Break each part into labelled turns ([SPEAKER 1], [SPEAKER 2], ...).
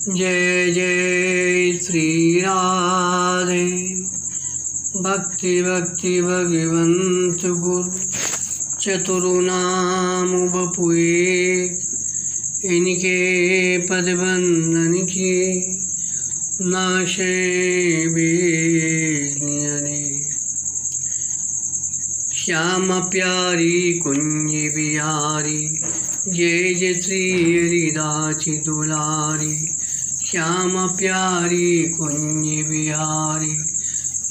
[SPEAKER 1] जय जय श्री राधे। भक्ति भक्ति भगवंत गुरु चतुर्नाम बपुए, इनके पद बंदन किए नाशे बेनियने। श्याम प्यारी कुंज बिहारी, जय जय श्री हरिदास दुलारी। श्याम प्यारी कुंज बिहारी,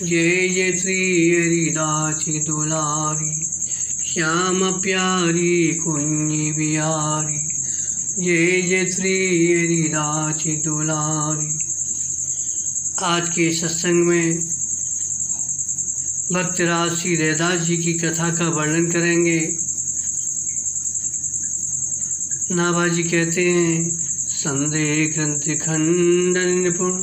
[SPEAKER 1] जय जय श्री हरिदास दुलारी। श्याम प्यारी कुंज बिहारी, जय जय श्री हरिदास दुलारी। आज के सत्संग में भक्तराज श्री रैदास जी की कथा का वर्णन करेंगे। नाभाजी कहते हैं, संदेह ग्रंथि खंडन निपुण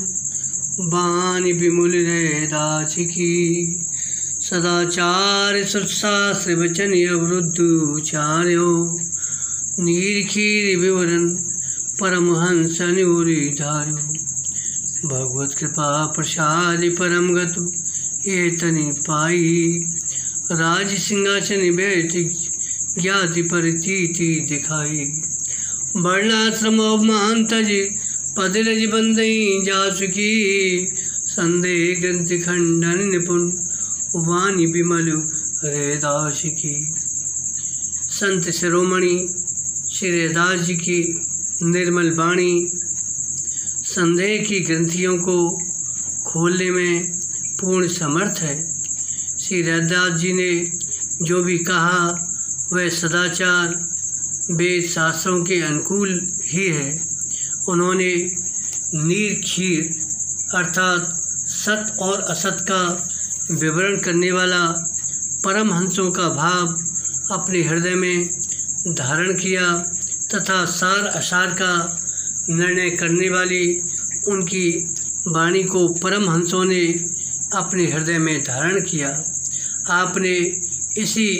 [SPEAKER 1] बानी विमुल रैदास की। सदाचार सुशास्त्र वचन अवरुद्ध उचार्यो, नीरखीर विवरण परमहंस निधार्यो। भगवत कृपा प्रसाद परम गतु एतनि पाई। राज सिंहासन बैठ ज्ञाति परितीति दिखाई। वर्णाश्रम अवमान तज पद रज बंदई जासुकी। संदेह ग्रंथि खंडन निपुण वाणी विमल रैदास की। संत शिरोमणि श्री रैदास जी की निर्मल वाणी संदेह की ग्रंथियों को खोलने में पूर्ण समर्थ है। श्री रैदास जी ने जो भी कहा वह सदाचार वेद शास्त्रों के अनुकूल ही है। उन्होंने नीरखीर अर्थात सत और असत का विवरण करने वाला परमहंसों का भाव अपने हृदय में धारण किया तथा सार असार का निर्णय करने वाली उनकी वाणी को परमहंसों ने अपने हृदय में धारण किया। आपने इसी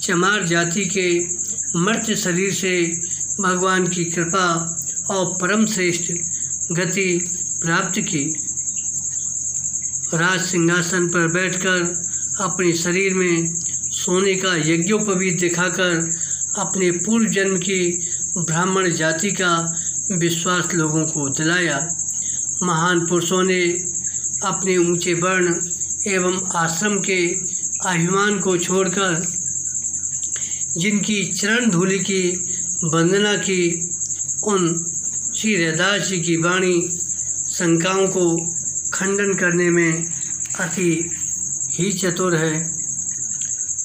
[SPEAKER 1] चमार जाति के मर्त्य शरीर से भगवान की कृपा और परम श्रेष्ठ गति प्राप्त की। राज सिंहासन पर बैठकर अपने शरीर में सोने का यज्ञोपवीत दिखाकर अपने पूर्व जन्म की ब्राह्मण जाति का विश्वास लोगों को दिलाया। महान पुरुषों ने अपने ऊंचे वर्ण एवं आश्रम के अभिमान को छोड़कर जिनकी चरण धूलि की वंदना की, उन श्री रैदास जी की वाणी शंकाओं को खंडन करने में अति ही चतुर है।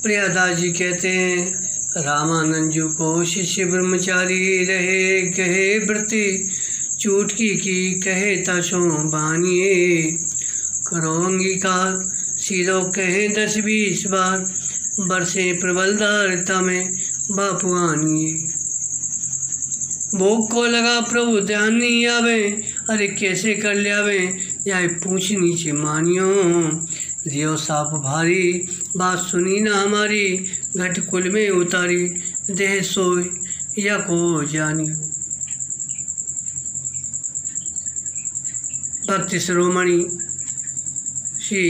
[SPEAKER 1] प्रियादास जी कहते हैं, रामानंद को शिष्य ब्रह्मचारी रहे, कहे वृत्ति चूटकी की कहे तसो बानिए। करो अंगीकार सीधो कहे 10-20 बार, बरसे प्रबलदारता में बापू आनिए। भोग को लगा प्रभु ध्यान नहीं आवे, अरे कैसे कर लियावे या पूछ नीचे मानियो। दियो साप भारी बात सुनी ना हमारी, घट कुल में उतारी देह सोए या को जानियो। भक्ति शिरोमणि श्री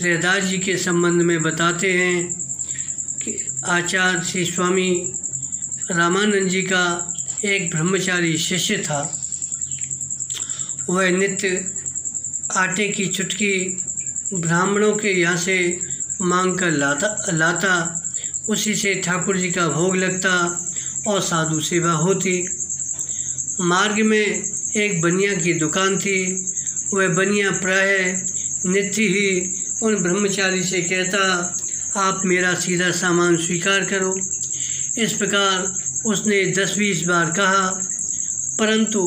[SPEAKER 1] रैदास जी के संबंध में बताते हैं कि आचार्य श्री स्वामी रामानंद जी का एक ब्रह्मचारी शिष्य था। वह नित्य आटे की चुटकी ब्राह्मणों के यहाँ से मांग कर लाता, उसी से ठाकुर जी का भोग लगता और साधु सेवा होती। मार्ग में एक बनिया की दुकान थी। वह बनिया प्रायः नित्य ही उन ब्रह्मचारी से कहता, आप मेरा सीधा सामान स्वीकार करो। इस प्रकार उसने 10-20 बार कहा, परंतु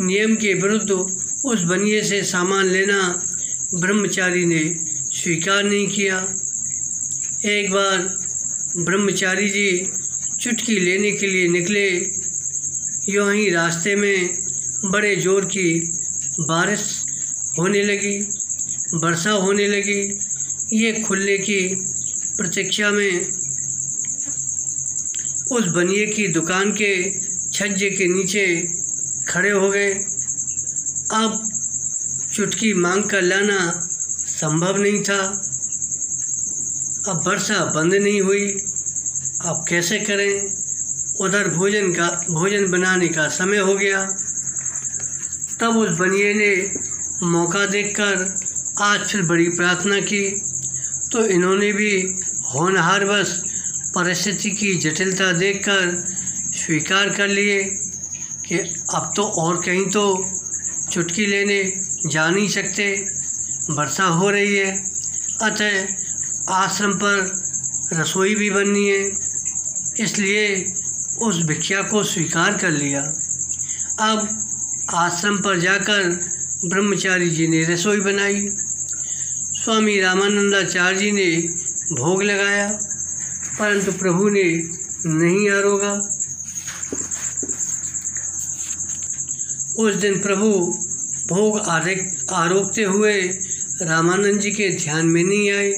[SPEAKER 1] नियम के विरुद्ध उस बनिए से सामान लेना ब्रह्मचारी ने स्वीकार नहीं किया। एक बार ब्रह्मचारी जी चुटकी लेने के लिए निकले। यूँ ही रास्ते में बड़े जोर की बारिश होने लगी, वर्षा होने लगी। ये खुलने की प्रतीक्षा में उस बनिए की दुकान के छज्जे के नीचे खड़े हो गए। अब चुटकी मांग कर लाना संभव नहीं था। अब वर्षा बंद नहीं हुई, अब कैसे करें। उधर भोजन बनाने का समय हो गया। तब उस बनिए ने मौका देखकर आज फिर बड़ी प्रार्थना की, तो इन्होंने भी होनहारवश परिस्थिति की जटिलता देखकर स्वीकार कर लिए कि अब तो और कहीं तो चुटकी लेने जा नहीं सकते, वर्षा हो रही है, अतः आश्रम पर रसोई भी बननी है। इसलिए उस भिक्षा को स्वीकार कर लिया। अब आश्रम पर जाकर ब्रह्मचारी जी ने रसोई बनाई। स्वामी रामानंदाचार्य जी ने भोग लगाया, परंतु प्रभु ने नहीं आरोगा। उस दिन प्रभु भोग आरोगते हुए रामानंद जी के ध्यान में नहीं आए।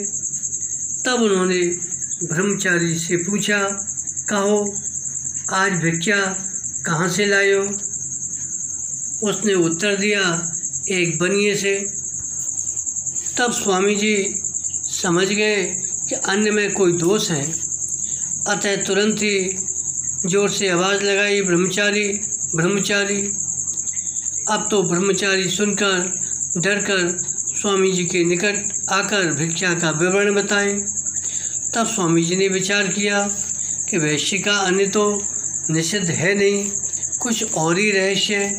[SPEAKER 1] तब उन्होंने ब्रह्मचारी से पूछा, कहो आज भिक्षा कहाँ से लाए हो? उसने उत्तर दिया, एक बनिए से। तब स्वामी जी समझ गए कि अन्न में कोई दोष है, अतः तुरंत ही जोर से आवाज़ लगाई, ब्रह्मचारी ब्रह्मचारी। अब तो ब्रह्मचारी सुनकर डरकर स्वामी जी के निकट आकर भिक्षा का विवरण बताए। तब स्वामी जी ने विचार किया कि वैश्य का अन्न तो निषिद्ध है नहीं, कुछ और ही रहस्य है।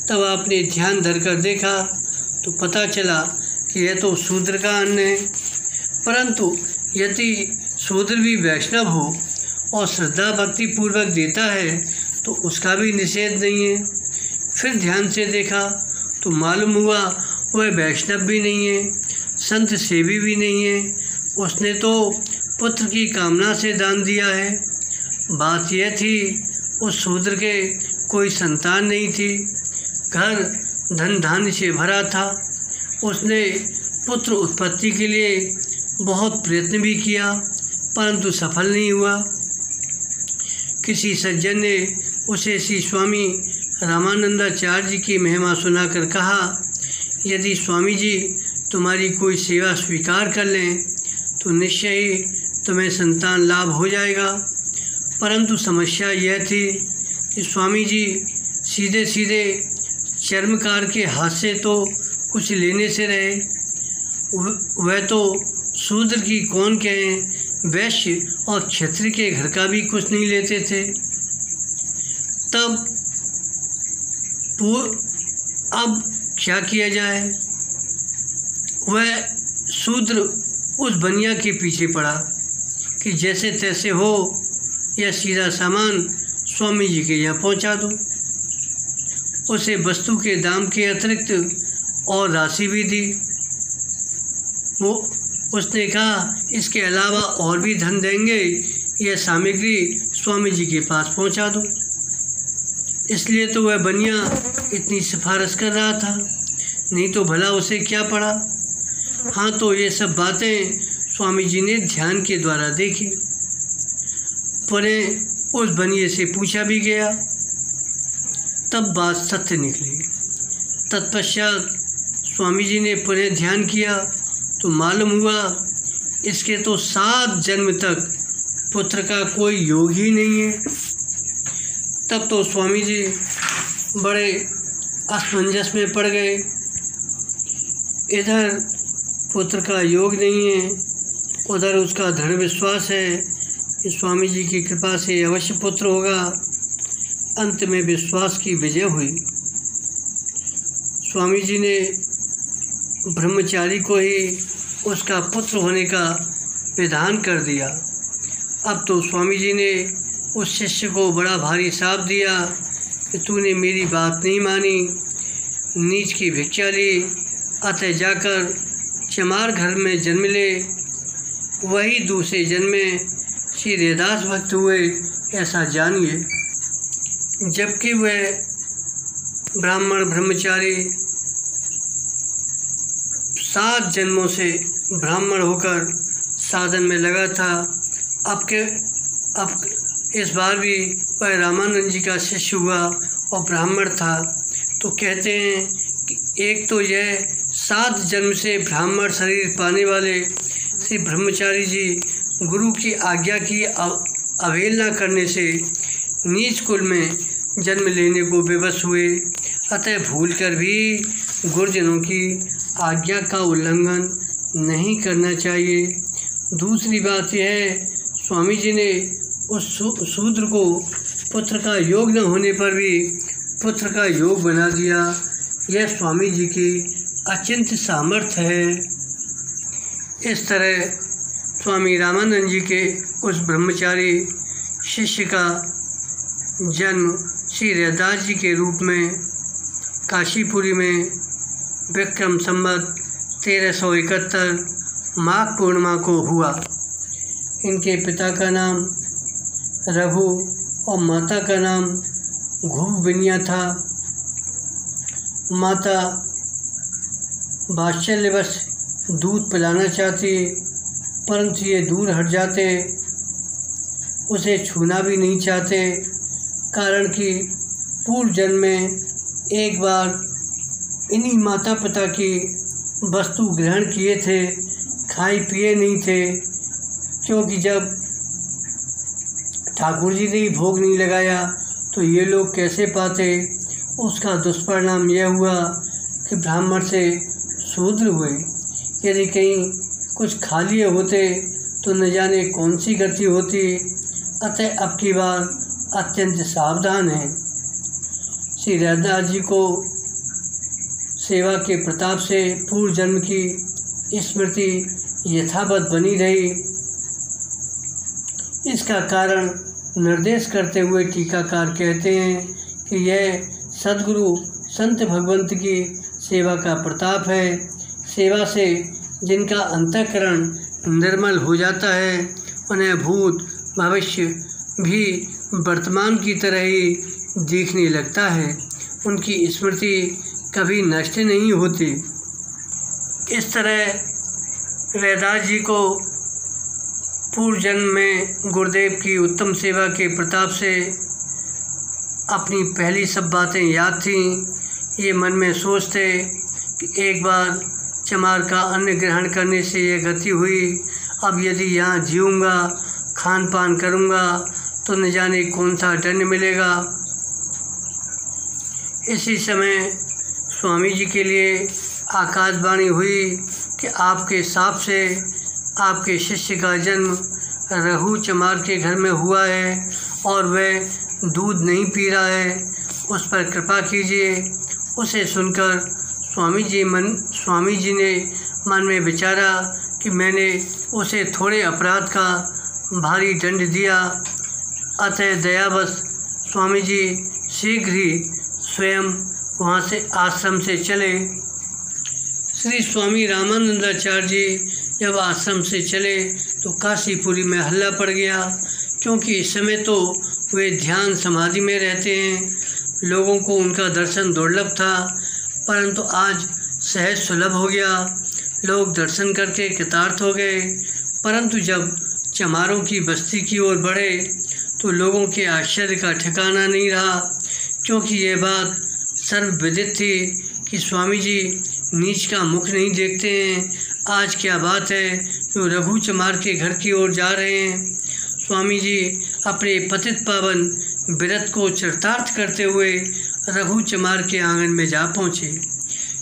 [SPEAKER 1] तब आपने ध्यान धरकर देखा तो पता चला कि यह तो शूद्र का अन्न है, परंतु यदि शूद्र भी वैष्णव हो और श्रद्धा भक्ति पूर्वक देता है तो उसका भी निषेध नहीं है। फिर ध्यान से देखा तो मालूम हुआ वह वैष्णव भी नहीं है, संत सेवी भी नहीं है, उसने तो पुत्र की कामना से दान दिया है। बात यह थी उस शूद्र के कोई संतान नहीं थी, घर धन धान्य से भरा था। उसने पुत्र उत्पत्ति के लिए बहुत प्रयत्न भी किया, परंतु सफल नहीं हुआ। किसी सज्जन ने उसे श्री स्वामी रामानंदाचार्य जी की महिमा सुनाकर कहा, यदि स्वामी जी तुम्हारी कोई सेवा स्वीकार कर लें तो निश्चय ही तुम्हें संतान लाभ हो जाएगा। परंतु समस्या यह थी कि स्वामी जी सीधे सीधे चर्मकार के हाथ से तो कुछ लेने से रहे। वह तो शूद्र की कौन कहें, वैश्य और क्षत्रिय के घर का भी कुछ नहीं लेते थे। तब अब क्या किया जाए। वह शूद्र उस बनिया के पीछे पड़ा कि जैसे तैसे हो यह सीधा सामान स्वामी जी के यहाँ पहुँचा दो। उसे वस्तु के दाम के अतिरिक्त और राशि भी दी। उसने कहा इसके अलावा और भी धन देंगे, यह सामग्री स्वामी जी के पास पहुँचा दो। इसलिए तो वह बनिया इतनी सिफारिश कर रहा था, नहीं तो भला उसे क्या पड़ा। हाँ, तो ये सब बातें स्वामी जी ने ध्यान के द्वारा देखी। पुनः उस बनिए से पूछा भी गया, तब बात सत्य निकली। तत्पश्चात स्वामी जी ने पुनः ध्यान किया तो मालूम हुआ इसके तो 7 जन्म तक पुत्र का कोई योग ही नहीं है। तब तो स्वामी जी बड़े असमंजस में पड़ गए। इधर पुत्र का योग नहीं है, उधर उसका दृढ़ विश्वास है कि स्वामी जी की कृपा से अवश्य पुत्र होगा। अंत में विश्वास की विजय हुई। स्वामी जी ने ब्रह्मचारी को ही उसका पुत्र होने का विधान कर दिया। अब तो स्वामी जी ने उस शिष्य को बड़ा भारी शाप दिया कि तूने मेरी बात नहीं मानी, नीच की भिक्षा ली, अतः जाकर चमार घर में जन्म ले, वही दूसरे जन्म में श्री हरिदास भक्त हुए, ऐसा जानिए। जबकि वह ब्राह्मण ब्रह्मचारी 7 जन्मों से ब्राह्मण होकर साधन में लगा था, अब इस बार भी वह रामानंद जी का शिष्य हुआ और ब्राह्मण था। तो कहते हैं एक तो यह 7 जन्म से ब्राह्मण शरीर पाने वाले श्री ब्रह्मचारी जी गुरु की आज्ञा की अवहेलना करने से नीच कुल में जन्म लेने को विवश हुए, अतः भूलकर भी गुरुजनों की आज्ञा का उल्लंघन नहीं करना चाहिए। दूसरी बात यह है, स्वामी जी ने उस शूद्र को पुत्र का योग न होने पर भी पुत्र का योग बना दिया। यह स्वामी जी की अचिंत्य सामर्थ्य है। इस तरह स्वामी रामानंद जी के उस ब्रह्मचारी शिष्य का जन्म श्री रैदास जी के रूप में काशीपुरी में विक्रम संवत 1371 माघ पूर्णिमा को हुआ। इनके पिता का नाम रघु और माता का नाम घुबबिनिया था। माता वात्सल्यवश दूध पिलाना चाहती, परंतु ये दूर हट जाते, उसे छूना भी नहीं चाहते, कारण कि पूर्व जन्म में एक बार इन्हीं माता पिता की वस्तु ग्रहण किए थे, खाए पिए नहीं थे, क्योंकि जब ठाकुर जी ने ही भोग नहीं लगाया तो ये लोग कैसे पाते। उसका दुष्परिणाम यह हुआ कि ब्राह्मण से शूद्र हुए। यदि कहीं कुछ खा लिए होते तो न जाने कौन सी गति होती। अतः अब की बार अत्यंत सावधान है। श्री रैदास जी को सेवा के प्रताप से पूर्व जन्म की स्मृति यथावत बनी रही। इसका कारण निर्देश करते हुए टीकाकार कहते हैं कि यह सद्गुरु संत भगवंत की सेवा का प्रताप है। सेवा से जिनका अंतःकरण निर्मल हो जाता है, उन्हें भूत भविष्य भी वर्तमान की तरह ही दिखने लगता है। उनकी स्मृति कभी नष्ट नहीं होती। इस तरह रैदास जी को पूर्व जन्म में गुरुदेव की उत्तम सेवा के प्रताप से अपनी पहली सब बातें याद थीं। ये मन में सोचते कि एक बार चमार का अन्न ग्रहण करने से ये गति हुई, अब यदि यहाँ जीऊँगा, खान पान करूँगा तो न जाने कौन सा दंड मिलेगा। इसी समय स्वामी जी के लिए आकाशवाणी हुई कि आपके शाप से आपके शिष्य का जन्म रघु चमार के घर में हुआ है और वह दूध नहीं पी रहा है, उस पर कृपा कीजिए। उसे सुनकर स्वामी जी ने मन में विचारा कि मैंने उसे थोड़े अपराध का भारी दंड दिया, अतः दयावश स्वामी जी शीघ्र ही स्वयं वहाँ से आश्रम से चले। श्री स्वामी रामानंदाचार्य जी जब आश्रम से चले तो काशीपुरी में हल्ला पड़ गया, क्योंकि इस समय तो वे ध्यान समाधि में रहते हैं। लोगों को उनका दर्शन दुर्लभ था, परंतु आज सहज सुलभ हो गया। लोग दर्शन करके कृतार्थ हो गए। परंतु जब चमारों की बस्ती की ओर बढ़े तो लोगों के आश्चर्य का ठिकाना नहीं रहा, क्योंकि यह बात सर्वविदित थी कि स्वामी जी नीच का मुख नहीं देखते हैं। आज क्या बात है जो रघु चमार के घर की ओर जा रहे हैं। स्वामी जी अपने पतित पावन व्रत को चरितार्थ करते हुए रघु चमार के आंगन में जा पहुँचे।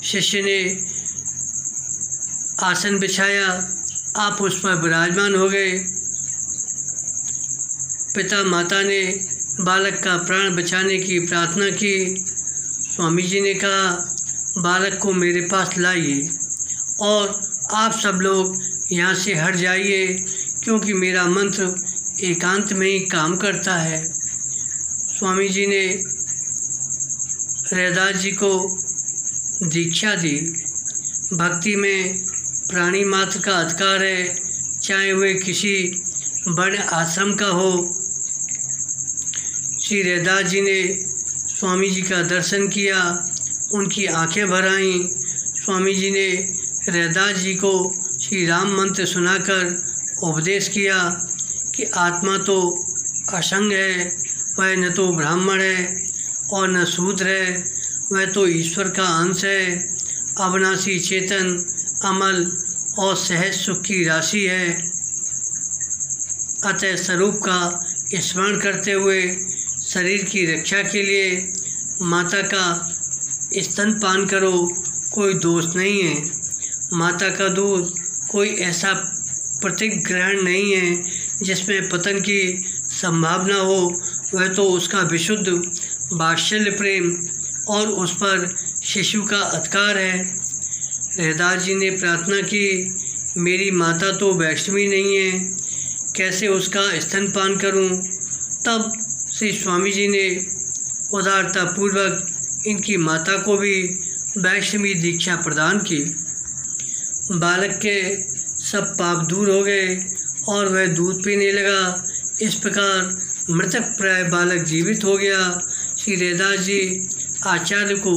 [SPEAKER 1] शिष्य ने आसन बिछाया, आप उस पर विराजमान हो गए। पिता माता ने बालक का प्राण बचाने की प्रार्थना की। स्वामी जी ने कहा, बालक को मेरे पास लाइए और आप सब लोग यहाँ से हट जाइए, क्योंकि मेरा मंत्र एकांत में ही काम करता है। स्वामी जी ने रैदास जी को दीक्षा दी। भक्ति में प्राणी मात्र का अधिकार है, चाहे वह किसी वर्ण आश्रम का हो। श्री रैदास जी ने स्वामी जी का दर्शन किया, उनकी आंखें भर आईं। स्वामी जी ने रैदास जी को श्री राम मंत्र सुनाकर उपदेश किया कि आत्मा तो असंग है, वह न तो ब्राह्मण है और न शूद्र है, वह तो ईश्वर का अंश है। अविनाशी चेतन अमल और सहज सुख की राशि है। अतः स्वरूप का स्मरण करते हुए शरीर की रक्षा के लिए माता का स्तनपान करो, कोई दोष नहीं है। माता का दूध कोई ऐसा प्रतिग्रहण नहीं है जिसमें पतन की संभावना हो, वह तो उसका विशुद्ध वात्सल्य प्रेम और उस पर शिशु का अधिकार है। रहदास जी ने प्रार्थना की, मेरी माता तो वैष्णवी नहीं है, कैसे उसका स्तनपान करूं? तब श्री स्वामी जी ने उदारतापूर्वक इनकी माता को भी वैष्णवी दीक्षा प्रदान की। बालक के सब पाप दूर हो गए और वह दूध पीने लगा। इस प्रकार मृतक प्राय बालक जीवित हो गया। श्री रहदास जी आचार्य को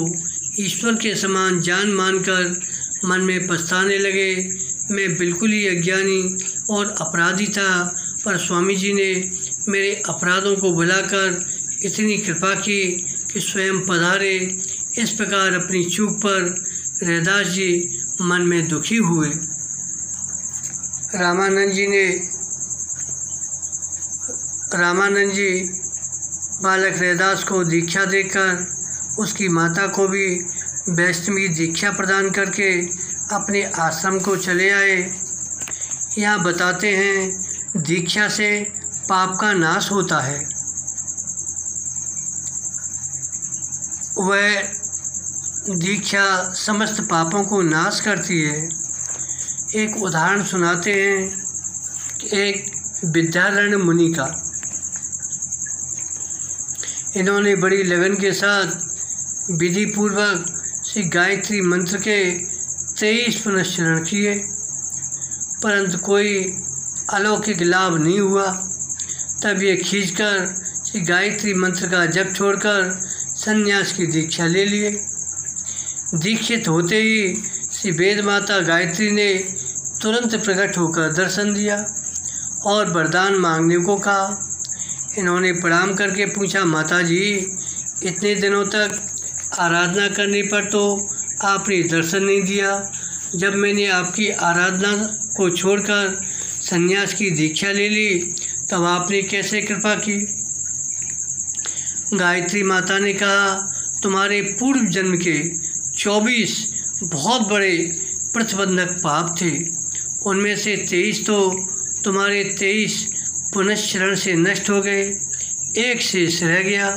[SPEAKER 1] ईश्वर के समान जान मानकर मन में पछताने लगे। मैं बिल्कुल ही अज्ञानी और अपराधी था, पर स्वामी जी ने मेरे अपराधों को भुलाकर इतनी कृपा की कि स्वयं पधारे। इस प्रकार अपनी चूक पर रहदास जी मन में दुखी हुए। रामानंद जी बालक रहदास को दीक्षा देकर उसकी माता को भी वैष्णवी दीक्षा प्रदान करके अपने आश्रम को चले आए। यहाँ बताते हैं दीक्षा से पाप का नाश होता है। वह दीक्षा समस्त पापों को नाश करती है। एक उदाहरण सुनाते हैं कि एक विद्यारण्य मुनि का। इन्होंने बड़ी लगन के साथ विधि पूर्वक श्री गायत्री मंत्र के 23 पुनश्चरण किए, परंतु कोई अलौकिक लाभ नहीं हुआ। तब ये खींचकर श्री गायत्री मंत्र का जप छोड़कर संन्यास की दीक्षा ले लिए। दीक्षित होते ही श्री वेद माता गायत्री ने तुरंत प्रकट होकर दर्शन दिया और वरदान मांगने को कहा। इन्होंने प्रणाम करके पूछा, माता जी, इतने दिनों तक आराधना करने पर तो आपने दर्शन नहीं दिया। जब मैंने आपकी आराधना को छोड़कर संन्यास की दीक्षा ले ली, तब आपने कैसे कृपा की? गायत्री माता ने कहा, तुम्हारे पूर्व जन्म के 24 बहुत बड़े प्रतिबंधक पाप थे, उनमें से 23 तो तुम्हारे 23 पुनश्चरण से नष्ट हो गए, एक शेष रह गया।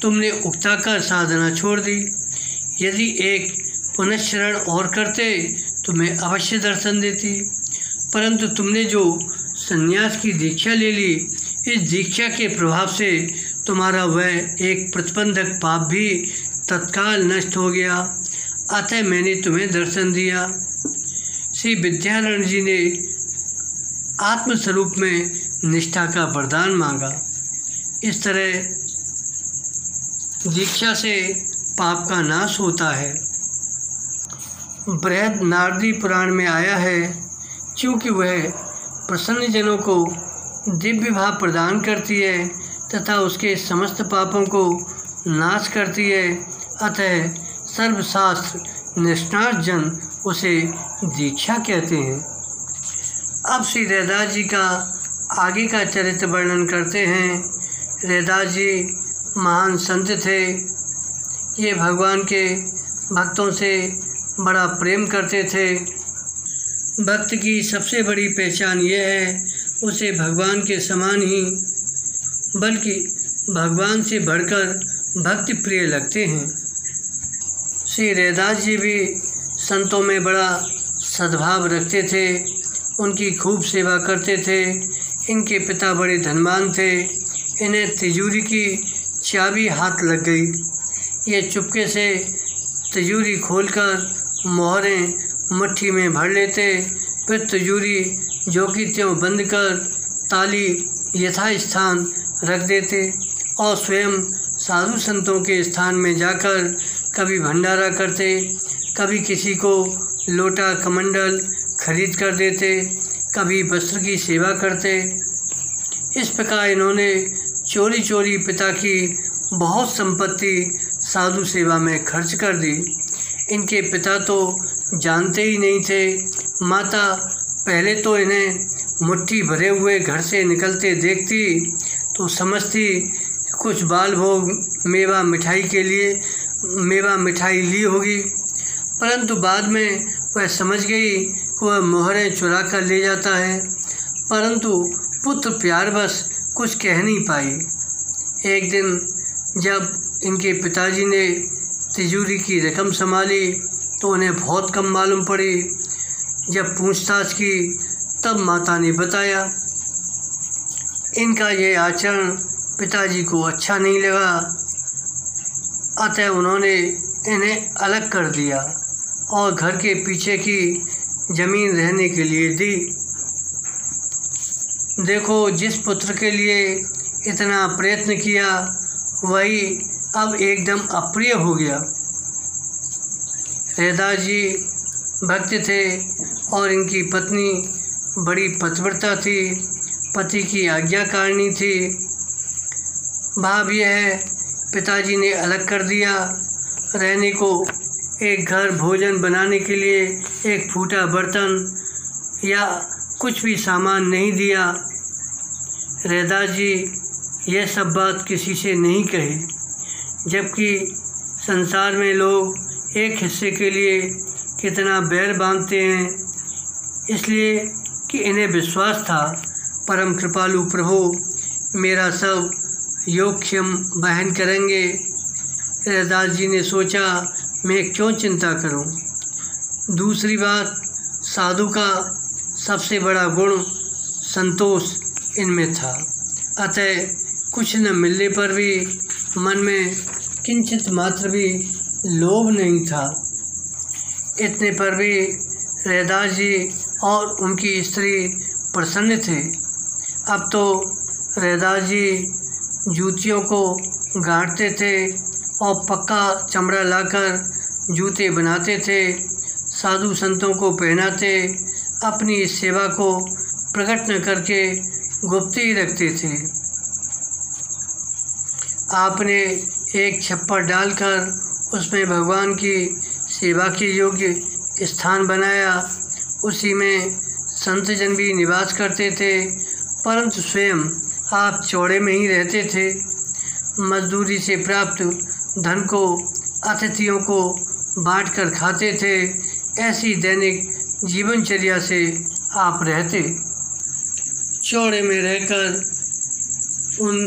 [SPEAKER 1] तुमने उकताकर साधना छोड़ दी। यदि एक पुनश्चरण और करते तो मैं अवश्य दर्शन देती, परंतु तुमने जो संन्यास की दीक्षा ले ली, इस दीक्षा के प्रभाव से तुम्हारा वह एक प्रतिबंधक पाप भी तत्काल नष्ट हो गया, अतः मैंने तुम्हें दर्शन दिया। श्री विद्यारण्य जी ने आत्मस्वरूप में निष्ठा का वरदान मांगा। इस तरह दीक्षा से पाप का नाश होता है। बृहद नारदी पुराण में आया है, क्योंकि वह प्रसन्न जनों को दिव्य भाव प्रदान करती है तथा उसके समस्त पापों को नाश करती है, अतः सर्वशास्त्र निष्णात जन उसे दीक्षा कहते हैं। अब श्री रहदास जी का आगे का चरित्र वर्णन करते हैं। रहदास जी महान संत थे। ये भगवान के भक्तों से बड़ा प्रेम करते थे। भक्त की सबसे बड़ी पहचान यह है, उसे भगवान के समान ही बल्कि भगवान से बढ़कर भक्ति प्रिय लगते हैं। श्री रहदास जी भी संतों में बड़ा सद्भाव रखते थे, उनकी खूब सेवा करते थे। इनके पिता बड़े धनवान थे। इन्हें तिजोरी की चाबी हाथ लग गई। ये चुपके से तिजोरी खोलकर मोहरें मुट्ठी में भर लेते, फिर तिजोरी जो कि त्यों बंद कर ताली यथास्थान रख देते और स्वयं साधु संतों के स्थान में जाकर कभी भंडारा करते, कभी किसी को लोटा कमंडल खरीद कर देते, कभी वस्त्र की सेवा करते। इस प्रकार इन्होंने चोरी चोरी पिता की बहुत संपत्ति साधु सेवा में खर्च कर दी। इनके पिता तो जानते ही नहीं थे। माता पहले तो इन्हें मुट्ठी भरे हुए घर से निकलते देखती तो समझती कुछ बाल भोग मेवा मिठाई ली होगी, परंतु बाद में वह समझ गई कि वह मोहरें चुरा कर ले जाता है, परंतु पुत्र प्यारवश कुछ कह नहीं पाई। एक दिन जब इनके पिताजी ने तिजोरी की रकम संभाली तो उन्हें बहुत कम मालूम पड़ी। जब पूछताछ की तब माता ने बताया। इनका ये आचरण पिताजी को अच्छा नहीं लगा, अतः उन्होंने इन्हें अलग कर दिया और घर के पीछे की जमीन रहने के लिए दी। देखो, जिस पुत्र के लिए इतना प्रयत्न किया वही अब एकदम अप्रिय हो गया। रैदास जी भक्त थे और इनकी पत्नी बड़ी पतिव्रता थी, पति की आज्ञाकारिणी थी। भाव यह है, पिताजी ने अलग कर दिया, रहने को एक घर, भोजन बनाने के लिए एक फूटा बर्तन या कुछ भी सामान नहीं दिया। रैदास जी यह सब बात किसी से नहीं कही, जबकि संसार में लोग एक हिस्से के लिए कितना बैर बांधते हैं, इसलिए कि इन्हें विश्वास था परम कृपालु प्रभु मेरा सब योगक्षेम वहन करेंगे। रैदास जी ने सोचा, मैं क्यों चिंता करूं। दूसरी बात, साधु का सबसे बड़ा गुण संतोष इनमें था, अतः कुछ न मिलने पर भी मन में किंचित मात्र भी लोभ नहीं था। इतने पर भी रैदास जी और उनकी स्त्री प्रसन्न थे। अब तो रैदास जी जूतियों को गांठते थे और पक्का चमड़ा लाकर जूते बनाते थे, साधु संतों को पहनाते, अपनी इस सेवा को प्रकट न करके गुप्त ही रखते थे। आपने एक छप्पर डालकर उसमें भगवान की सेवा के योग्य स्थान बनाया, उसी में संतजन भी निवास करते थे, परंतु स्वयं आप चौड़े में ही रहते थे। मजदूरी से प्राप्त धन को अतिथियों को बांटकर खाते थे। ऐसी दैनिक जीवनचर्या से आप रहते। चौड़े में रहकर उन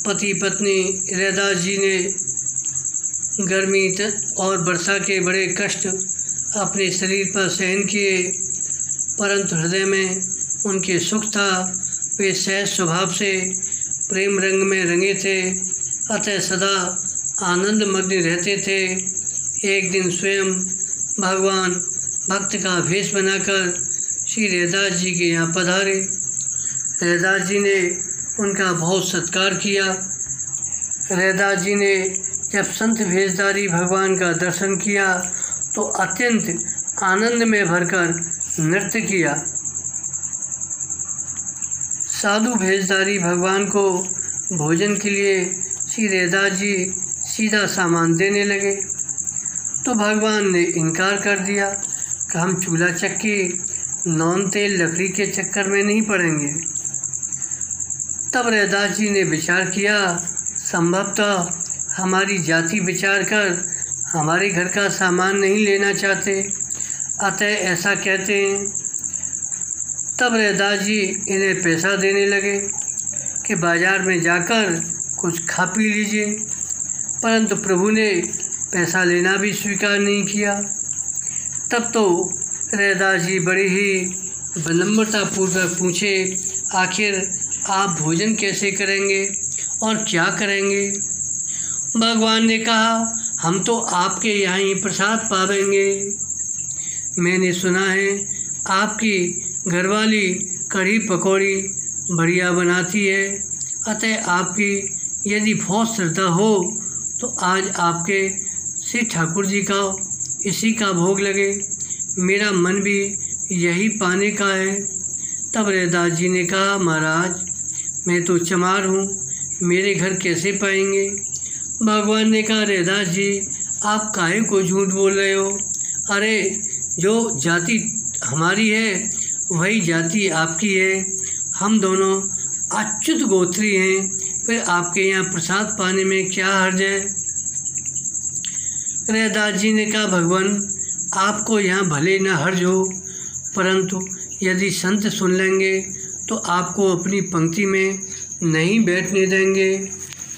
[SPEAKER 1] पति पत्नी रैदास जी ने गर्मी और वर्षा के बड़े कष्ट अपने शरीर पर सहन किए, परंतु हृदय में उनके सुख था। वे सहज स्वभाव से प्रेम रंग में रंगे थे, अतः सदा आनंद मग्न रहते थे। एक दिन स्वयं भगवान भक्त का भेष बनाकर श्री रैदास जी के यहाँ पधारे। रैदास जी ने उनका बहुत सत्कार किया। रैदास जी ने जब संत भेषधारी भगवान का दर्शन किया तो अत्यंत आनंद में भरकर नृत्य किया। साधु भेषधारी भगवान को भोजन के लिए श्री रैदास जी सीधा सामान देने लगे तो भगवान ने इनकार कर दिया कि हम चूल्हा चक्की, नौन तेल, लकड़ी के चक्कर में नहीं पड़ेंगे। तब रैदास जी ने विचार किया, संभवतः हमारी जाति विचार कर हमारे घर का सामान नहीं लेना चाहते, अतः ऐसा कहते हैं। तब रैदास जी इन्हें पैसा देने लगे कि बाजार में जाकर कुछ खा पी लीजिए, परंतु प्रभु ने पैसा लेना भी स्वीकार नहीं किया। तब तो रैदास जी बड़ी ही विनम्रतापूर्वक पूछे, आखिर आप भोजन कैसे करेंगे और क्या करेंगे। भगवान ने कहा, हम तो आपके यहाँ ही प्रसाद पावेंगे। मैंने सुना है आपकी घरवाली कढ़ी पकौड़ी बढ़िया बनाती है, अतः आपकी यदि बहुत श्रद्धा हो तो आज आपके श्री ठाकुर जी का इसी का भोग लगे, मेरा मन भी यही पाने का है। तब रैदास जी ने कहा, महाराज मैं तो चमार हूँ, मेरे घर कैसे पाएंगे। भगवान ने कहा, रैदास जी आप काहे को झूठ बोल रहे हो? अरे जो जाति हमारी है वही जाति आपकी है, हम दोनों अच्युत गोत्री हैं, फिर आपके यहाँ प्रसाद पाने में क्या हर्ज है? रैदास जी ने कहा, भगवान आपको यहाँ भले न हर्ज हो, परंतु यदि संत सुन लेंगे तो आपको अपनी पंक्ति में नहीं बैठने देंगे।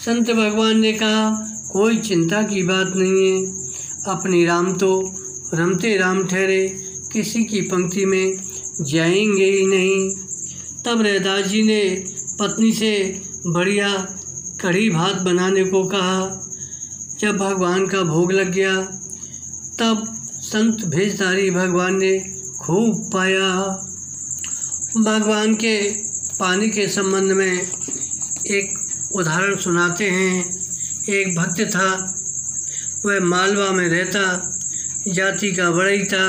[SPEAKER 1] संत भगवान ने कहा, कोई चिंता की बात नहीं है, अपने राम तो रमते राम ठहरे, किसी की पंक्ति में जाएंगे ही नहीं। तब रैदास जी ने पत्नी से बढ़िया कढ़ी भात बनाने को कहा। जब भगवान का भोग लग गया तब संत भेषधारी भगवान ने खूब पाया। भगवान के पानी के संबंध में एक उदाहरण सुनाते हैं। एक भक्त था, वह मालवा में रहता, जाति का बड़ा ही था।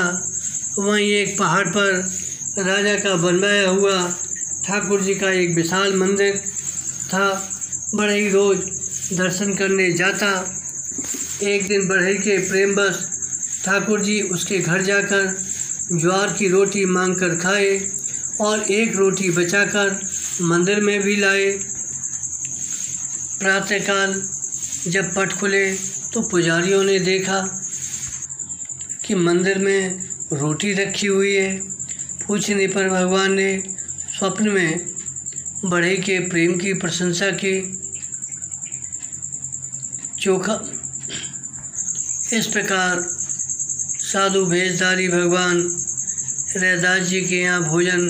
[SPEAKER 1] वहीं एक पहाड़ पर राजा का बनवाया हुआ ठाकुर जी का एक विशाल मंदिर था। बढ़ई रोज दर्शन करने जाता। एक दिन बढ़ई के प्रेमवश ठाकुर जी उसके घर जाकर ज्वार की रोटी मांगकर खाए और एक रोटी बचाकर मंदिर में भी लाए। प्रातःकाल जब पट खुले तो पुजारियों ने देखा कि मंदिर में रोटी रखी हुई है। पूछने पर भगवान ने स्वप्न में बढ़ई के प्रेम की प्रशंसा की। चोखा इस प्रकार साधु भेषधारी भगवान रैदास जी के यहाँ भोजन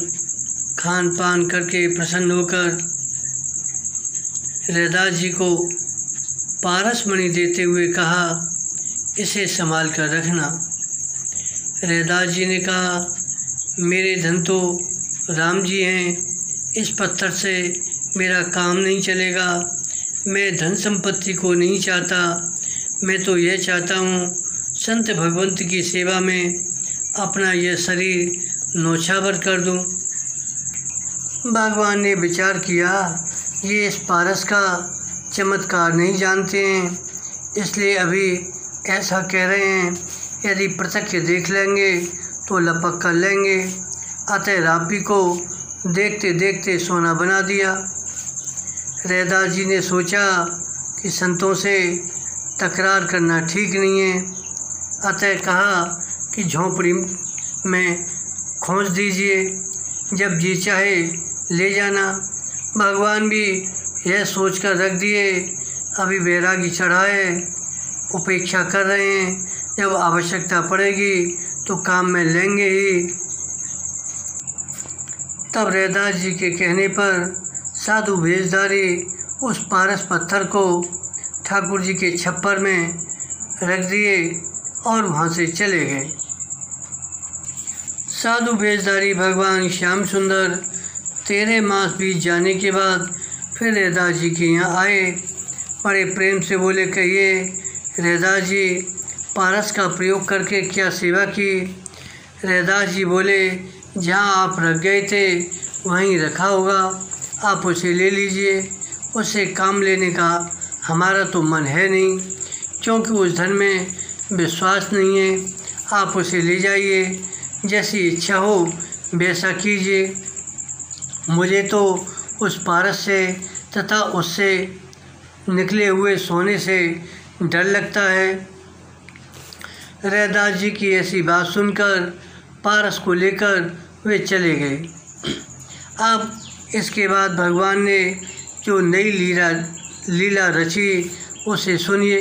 [SPEAKER 1] खान पान करके प्रसन्न होकर रैदास जी को पारस मणि देते हुए कहा, इसे संभाल कर रखना। रैदास जी ने कहा, मेरे धन तो राम जी हैं, इस पत्थर से मेरा काम नहीं चलेगा। मैं धन संपत्ति को नहीं चाहता, मैं तो यह चाहता हूँ संत भगवंत की सेवा में अपना यह शरीर नौछावर कर दूँ। भगवान ने विचार किया, ये इस पारस का चमत्कार नहीं जानते हैं, इसलिए अभी ऐसा कह रहे हैं। यदि प्रत्यक्ष देख लेंगे तो लपक कर लेंगे। अतः रापी को देखते देखते सोना बना दिया। रैदास जी ने सोचा कि संतों से तकरार करना ठीक नहीं है, अतः कहा कि झोंपड़ी में खोज दीजिए, जब जी चाहे ले जाना। भगवान भी यह सोचकर रख दिए, अभी बैरागी चढ़ा है, उपेक्षा कर रहे हैं, जब आवश्यकता पड़ेगी तो काम में लेंगे ही। तब रैदास जी के कहने पर साधु भेषधारी उस पारस पत्थर को ठाकुर जी के छप्पर में रख दिए और वहाँ से चले गए। साधु भेषधारी भगवान श्याम सुंदर 13 मास बीत जाने के बाद फिर रैदास जी के यहाँ आए। बड़े प्रेम से बोले, कहिए रैदास जी, पारस का प्रयोग करके क्या सेवा की? रैदास जी बोले, जहाँ आप रख गए थे वहीं रखा होगा, आप उसे ले लीजिए। उससे काम लेने का हमारा तो मन है नहीं, क्योंकि उस धन में विश्वास नहीं है। आप उसे ले जाइए, जैसी इच्छा हो वैसा कीजिए। मुझे तो उस पारस से तथा उससे निकले हुए सोने से डर लगता है। रैदास जी की ऐसी बात सुनकर पारस को लेकर वे चले गए। अब इसके बाद भगवान ने जो नई लीला रची उसे सुनिए।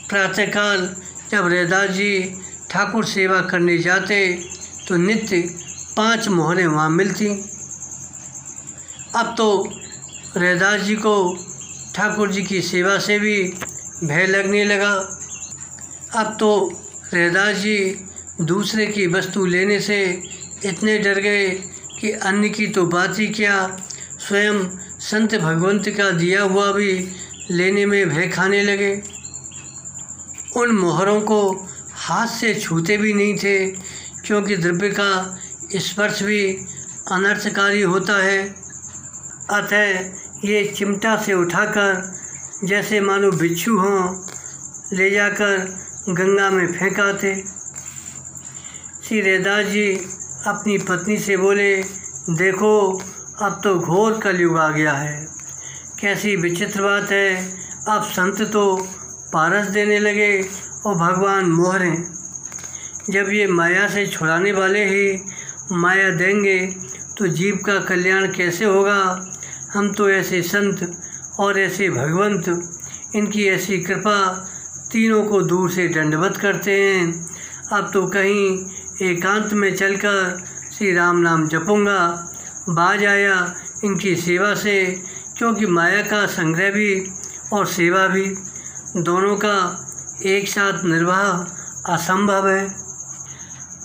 [SPEAKER 1] प्रातःकाल जब रैदास जी ठाकुर सेवा करने जाते तो नित्य 5 मोहरें वहाँ मिलती। अब तो रैदास जी को ठाकुर जी की सेवा से भी भय लगने लगा। अब तो रैदास जी दूसरे की वस्तु लेने से इतने डर गए कि अन्य की तो बात ही क्या, स्वयं संत भगवंत का दिया हुआ भी लेने में भय खाने लगे। उन मोहरों को हाथ से छूते भी नहीं थे, क्योंकि द्रव्य का स्पर्श भी अनर्थकारी होता है। अतः ये चिमटा से उठाकर जैसे मानो बिच्छू हों ले जाकर गंगा में फेंक आते। श्री रैदास जी अपनी पत्नी से बोले, देखो अब तो घोर कलयुग आ गया है। कैसी विचित्र बात है, अब संत तो पारस देने लगे और भगवान मोहरे। जब ये माया से छुड़ाने वाले ही माया देंगे तो जीव का कल्याण कैसे होगा। हम तो ऐसे संत और ऐसे भगवंत, इनकी ऐसी कृपा, तीनों को दूर से दंडवत करते हैं। अब तो कहीं एकांत में चलकर श्री राम नाम जपूंगा। बाज आया इनकी सेवा से, क्योंकि माया का संग्रह भी और सेवा भी दोनों का एक साथ निर्वाह असंभव है।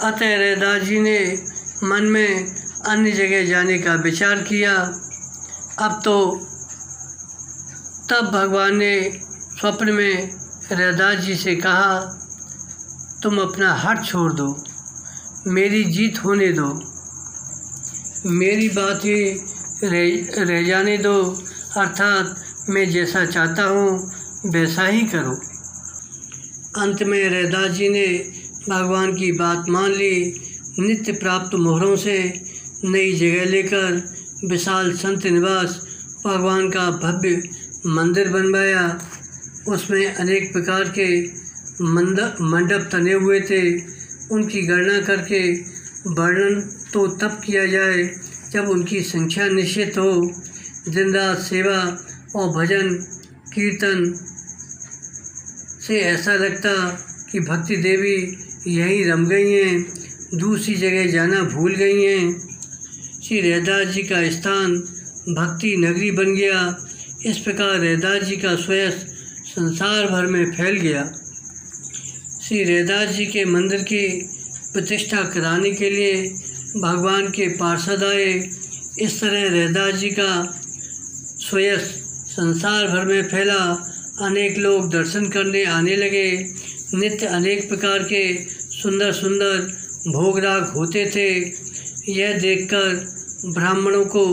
[SPEAKER 1] अतः रैदास जी ने मन में अन्य जगह जाने का विचार किया। अब तो तब भगवान ने स्वप्न में रैदास जी से कहा, तुम अपना हठ छोड़ दो, मेरी जीत होने दो, मेरी बात ही रह जाने दो, अर्थात मैं जैसा चाहता हूँ वैसा ही करो। अंत में रैदास जी ने भगवान की बात मान ली। नित्य प्राप्त मोहरों से नई जगह लेकर विशाल संत निवास भगवान का भव्य मंदिर बनवाया। उसमें अनेक प्रकार के मंडप तने हुए थे। उनकी गणना करके वर्णन तो तब किया जाए जब उनकी संख्या निश्चित हो। दिन रात सेवा और भजन कीर्तन से ऐसा लगता कि भक्ति देवी यहीं रम गई हैं, दूसरी जगह जाना भूल गई हैं। श्री रैदास जी का स्थान भक्ति नगरी बन गया। इस प्रकार रैदास जी का श्रेयस संसार भर में फैल गया। श्री रैदास जी के मंदिर की प्रतिष्ठा कराने के लिए भगवान के पार्षद आए। इस तरह रैदास जी का श्रेयस संसार भर में फैला। अनेक लोग दर्शन करने आने लगे। नित्य अनेक प्रकार के सुंदर सुंदर भोग राग होते थे। यह देखकर ब्राह्मणों को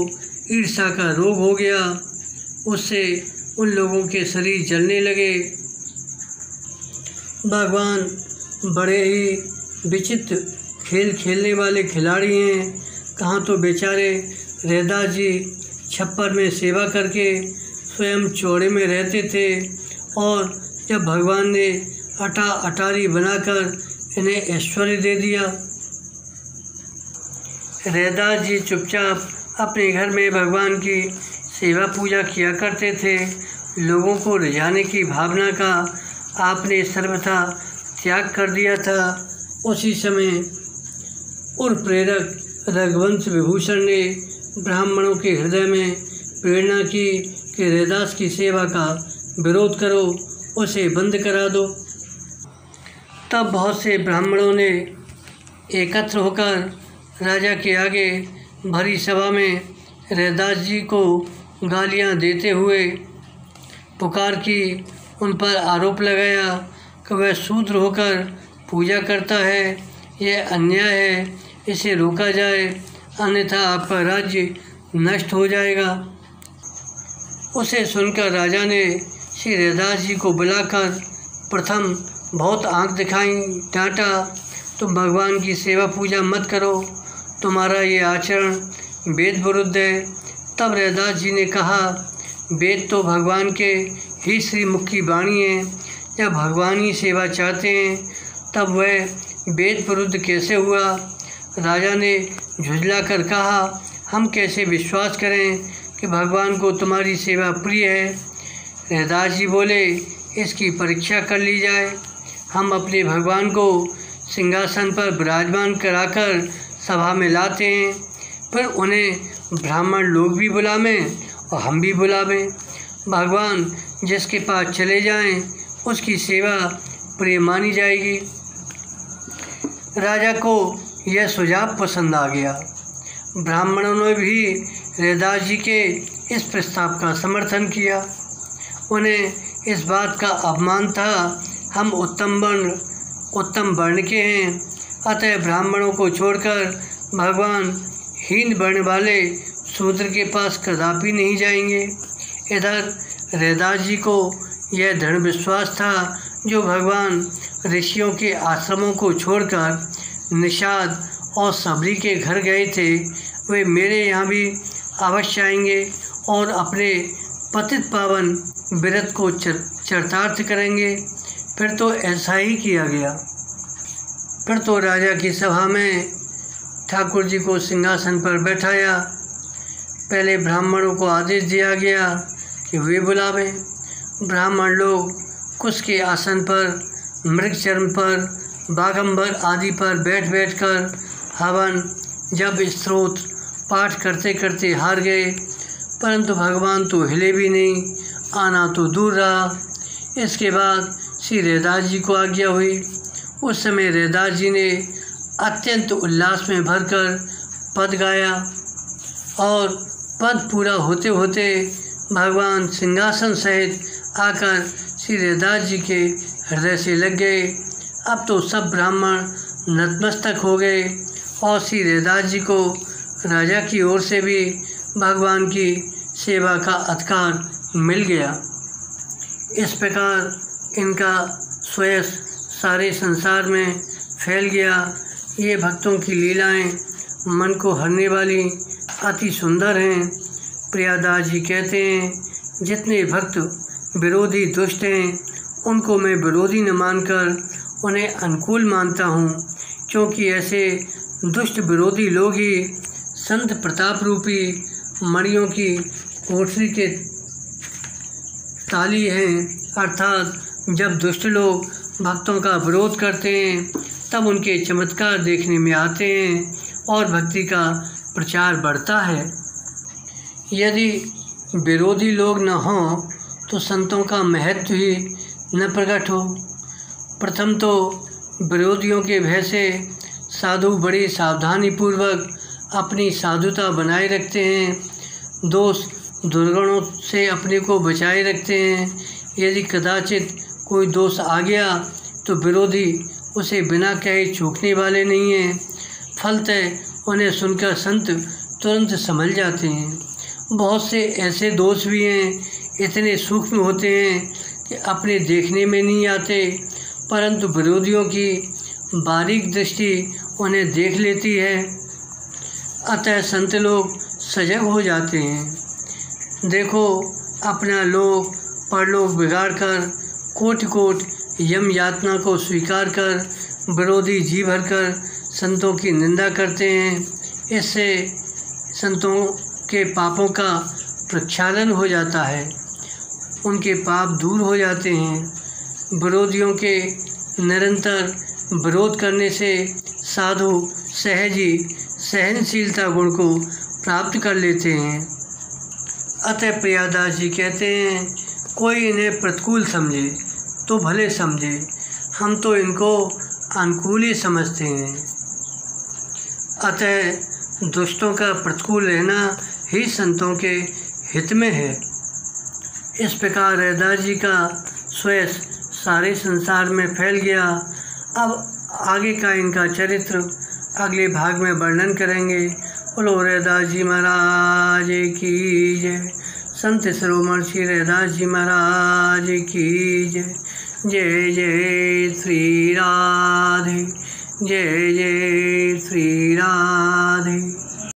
[SPEAKER 1] ईर्ष्या का रोग हो गया। उससे उन लोगों के शरीर जलने लगे। भगवान बड़े ही विचित्र खेल खेलने वाले खिलाड़ी हैं। कहाँ तो बेचारे रैदास जी छप्पर में सेवा करके स्वयं चौड़े में रहते थे, और जब भगवान ने अटारी बनाकर इन्हें ऐश्वर्य दे दिया। रैदास जी चुपचाप अपने घर में भगवान की सेवा पूजा किया करते थे। लोगों को रिझाने की भावना का आपने सर्वथा त्याग कर दिया था। उसी समय उर्फ प्रेरक रघुवंश विभूषण ने ब्राह्मणों के हृदय में प्रेरणा की कि रैदास की सेवा का विरोध करो, उसे बंद करा दो। तब बहुत से ब्राह्मणों ने एकत्र होकर राजा के आगे भरी सभा में रैदास जी को गालियां देते हुए पुकार की। उन पर आरोप लगाया कि वह शूद्र होकर पूजा करता है, यह अन्याय है, इसे रोका जाए, अन्यथा आपका राज्य नष्ट हो जाएगा। उसे सुनकर राजा ने श्री रैदास जी को बुलाकर प्रथम बहुत आंख दिखाई, डांटा, तुम भगवान की सेवा पूजा मत करो, तुम्हारा ये आचरण वेद विरुद्ध है। तब रैदास जी ने कहा, वेद तो भगवान के ही श्रीमुख की वाणी है। जब भगवान ही सेवा चाहते हैं तब वह वेद विरुद्ध कैसे हुआ। राजा ने झुंझला कर कहा, हम कैसे विश्वास करें कि भगवान को तुम्हारी सेवा प्रिय है। रैदास जी बोले, इसकी परीक्षा कर ली जाए। हम अपने भगवान को सिंहासन पर विराजमान कराकर सभा में लाते हैं, फिर उन्हें ब्राह्मण लोग भी बुलावें और हम भी बुलावें। भगवान जिसके पास चले जाएं उसकी सेवा प्रिय मानी जाएगी। राजा को यह सुझाव पसंद आ गया। ब्राह्मणों ने भी रैदास जी के इस प्रस्ताव का समर्थन किया। उन्हें इस बात का अपमान था, हम उत्तम वर्ण के हैं, अतः ब्राह्मणों को छोड़कर भगवान हीन वर्ण वाले शूद्र के पास कदापि नहीं जाएंगे। इधर रैदास जी को यह दृढ़ विश्वास था, जो भगवान ऋषियों के आश्रमों को छोड़कर निषाद और सबरी के घर गए थे, वे मेरे यहाँ भी अवश्य आएंगे और अपने पतित पावन व्रत को चरितार्थ करेंगे। फिर तो ऐसा ही किया गया। फिर तो राजा की सभा में ठाकुर जी को सिंहासन पर बैठाया। पहले ब्राह्मणों को आदेश दिया गया कि वे बुलावें। ब्राह्मण लोग कुश के आसन पर, मृग चर्म पर, बागंबर आदि पर बैठ बैठकर हवन, जब स्त्रोत पाठ करते करते हार गए, परंतु भगवान तो हिले भी नहीं, आना तो दूर रहा। इसके बाद श्री रैदास जी को आज्ञा हुई। उस समय रैदास जी ने अत्यंत उल्लास में भरकर पद गाया और पद पूरा होते होते भगवान सिंहासन सहित आकर श्री रैदास जी के हृदय से लग गए। अब तो सब ब्राह्मण नतमस्तक हो गए और श्री रैदास जी को राजा की ओर से भी भगवान की सेवा का अधिकार मिल गया। इस प्रकार इनका स्वयं सारे संसार में फैल गया। ये भक्तों की लीलाएं मन को हरने वाली अति सुंदर हैं। प्रियादास जी कहते हैं, जितने भक्त विरोधी दुष्ट हैं उनको मैं विरोधी न मानकर उन्हें अनुकूल मानता हूँ, क्योंकि ऐसे दुष्ट विरोधी लोग ही संत प्रताप रूपी मणियों की कोठरी के ताली हैं। अर्थात जब दुष्ट लोग भक्तों का विरोध करते हैं तब उनके चमत्कार देखने में आते हैं और भक्ति का प्रचार बढ़ता है। यदि विरोधी लोग न हों तो संतों का महत्व ही न प्रकट हो। प्रथम तो विरोधियों के भय से साधु बड़ी सावधानी पूर्वक अपनी साधुता बनाए रखते हैं, दोष दुर्गुणों से अपने को बचाए रखते हैं। यदि कदाचित कोई दोष आ गया तो विरोधी उसे बिना कहे चूकने वाले नहीं हैं। फलतः उन्हें सुनकर संत तुरंत संभल जाते हैं। बहुत से ऐसे दोष भी हैं, इतने सूक्ष्म होते हैं कि अपने देखने में नहीं आते, परंतु विरोधियों की बारीक दृष्टि उन्हें देख लेती है। अतः संत लोग सजग हो जाते हैं। देखो, अपना लोक परलोक बिगाड़ कर कोटि कोटि यम यातना को स्वीकार कर विरोधी जी भरकर संतों की निंदा करते हैं। इससे संतों के पापों का प्रक्षालन हो जाता है, उनके पाप दूर हो जाते हैं। विरोधियों के निरंतर विरोध करने से साधु सहज ही सहनशीलता गुण को प्राप्त कर लेते हैं। अतः प्रियादास जी कहते हैं, कोई इन्हें प्रतिकूल समझे तो भले समझे, हम तो इनको अनुकूल ही समझते हैं। अतः दुष्टों का प्रतिकूल रहना ही संतों के हित में है। इस प्रकार रैदास जी का स्वयं सारे संसार में फैल गया। अब आगे का इनका चरित्र अगले भाग में वर्णन करेंगे। बोलो रैदास जी महाराज की जय। संत शिरोमणि श्री रैदास जी महाराज की जय। जय जय श्री राधे, जय जय श्री राधे।